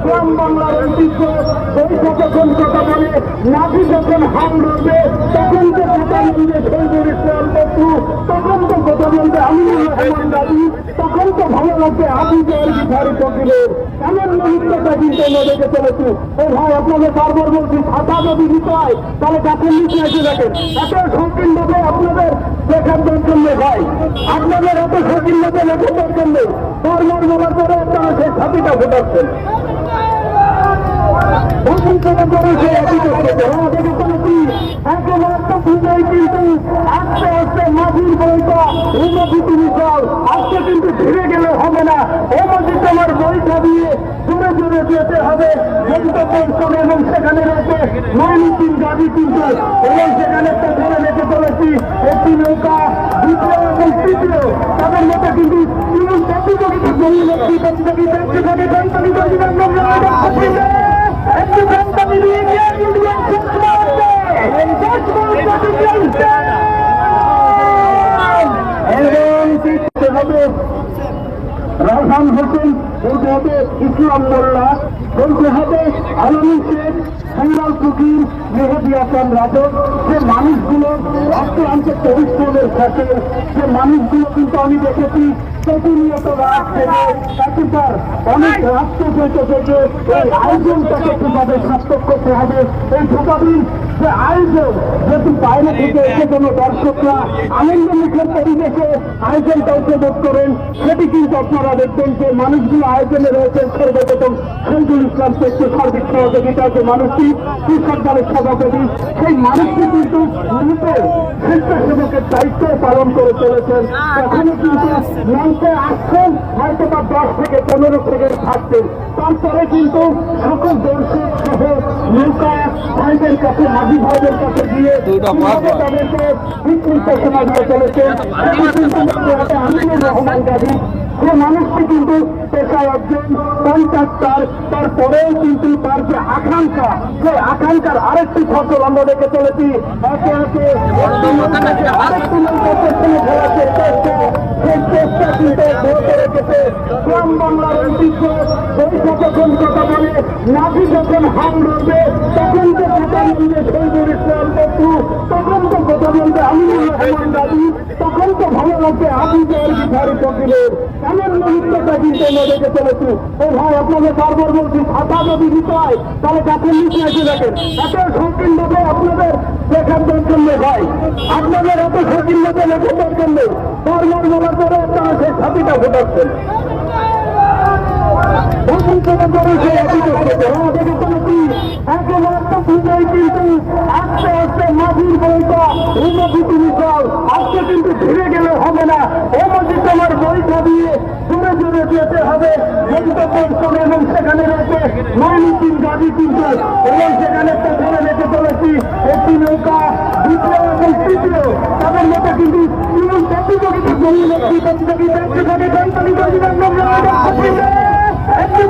গ্রাম বাংলার ঐতিহ্য যখন কথা বলে নাভি যখন হাম রবে তখন তো কথা বলবে শহীদুল ইসলাম বন্ধু, তখন তো কথা বলবে আমিনুর রহমান দাবি, তখন তো ভালো লাগবে আবিদের বিহারি ফকিরের এমন মুহূর্তটা কিন্তু আমরা দেখে চলেছি। ও ভাই আপনাদের বারবার বলছি ছাতা যদি দিতে হয় তাহলে গাছের নিচে এসে দেখেন। এত শৌখিন ভাবে আপনাদের লেখার দরকার নেই ভাই, আপনাদের এত শৌখিন ভাবে লেখার দরকার নেই। বারবার বলার পরে আপনারা সেই ছাতিটা ফোটাচ্ছেন। কিন্তু আস্তে আস্তে মাঝির বইটা উন্নতি তুমি চাও, আজকে কিন্তু ফিরে গেলে হবে না। ও মাঝি তোমার বইটা দিয়ে জোরে জোরে যেতে হবে এবং সেখানে রয়েছে ময়নুদ্দিন গাজী কিন্তু এবং সেখানে একটা ধরে রেখে চলেছি একটি নৌকা দ্বিতীয় এবং তৃতীয় তাদের মধ্যে কিন্তু প্রতিযোগিতা একটু রাজহান হোসেন বলতে হবে, ইসলাম মোল্লা বলতে হবে, আলমী শেখ, সংলাল ফকির, মেহেদি হাসান রাজক। যে মানুষগুলো অক্লান্ত পরিশ্রমের সাথে যে মানুষগুলো কিন্তু আমি দেখেছি প্রতিনিয়ত রাত থেকে একেবার অনেক রাষ্ট্র থেকে এই আয়োজনটাকে কিভাবে সার্থক করতে হবে। এই ঢোকাবিন যে আয়োজন যেহেতু বাইরে থেকে এসে কোনো দর্শকরা আনন্দ মুখের পরিবেশে আয়োজনটা উপভোগ করেন, সেটি কিন্তু আপনারা দেখবেন যে মানুষগুলো আয়োজনে রয়েছেন। সর্বপ্রথম শহীদুল ইসলাম শেখকে সার্বিক সহযোগিতা যে মানুষটি সরকারের সভাপতি, সেই মানুষটি কিন্তু নিজে স্বেচ্ছাসেবকের দায়িত্ব পালন করে চলেছেন। এখনো কিন্তু মঞ্চে আসছেন হয়তো বা 10 থেকে 15 সেকেন্ড থাকতেন, তারপরে কিন্তু সকল দর্শক সহ নৌকা ভাইদের কাছে মাঝি ভাইদের কাছে গিয়ে তাদেরকে বিস্তৃত ঘোষণা দিয়ে চলেছেন। আমিনুর রহমান গাজী যে মানুষটি কিন্তু পেশায় একজন কন্ট্রাক্টর, তারপরেও কিন্তু তার যে আকাঙ্ক্ষা, যে আকাঙ্ক্ষার আরেকটি ফসল আমরা দেখে চলেছি। একে একে আরেকটি নৌকা পেছনে ঘোরা চেষ্টা সেই চেষ্টা কিন্তু ধরে রেখেছে। গ্রাম বাংলার ঐতিহ্য যখন কথা বলে নাভি যখন হাম রবে তখন তো কথা বলবে শহীদুল ইসলাম বন্ধু, তখন তো কথা বলবে আমিনুর রহমান দাবি, তখন তো ভালো লাগবে আবিদের বিহারি ফকিরের এমন মুহূর্তটা কিন্তু আমরা দেখে চলেছি। ও ভাই আপনাদের বারবার বলছি ছাতা যদি দিতে হয় তাহলে গাছের নিচে এসে দেখেন। এত শৌখিন ভাবে আপনাদের লেখার দরকার নেই ভাই, আপনাদের এত শৌখিন ভাবে লেখার দরকার নেই। বারবার বলার পরে আপনারা সেই ছাতিটা ফোটাচ্ছেন। কিন্তু আস্তে আস্তে মাঝির বইটা উন্নতি তুমি চাও, আজকে কিন্তু ফিরে গেলে হবে না। ও মাঝি তোমার বইটা দিয়ে জোরে জোরে যেতে হবে এবং সেখানে রয়েছে ময়নুদ্দিন গাজী কিন্তু এবং সেখানে একটা ধরে রেখে চলেছি একটি নৌকা দ্বিতীয় এবং তৃতীয় তাদের মধ্যে কিন্তু প্রতিযোগিতা একটু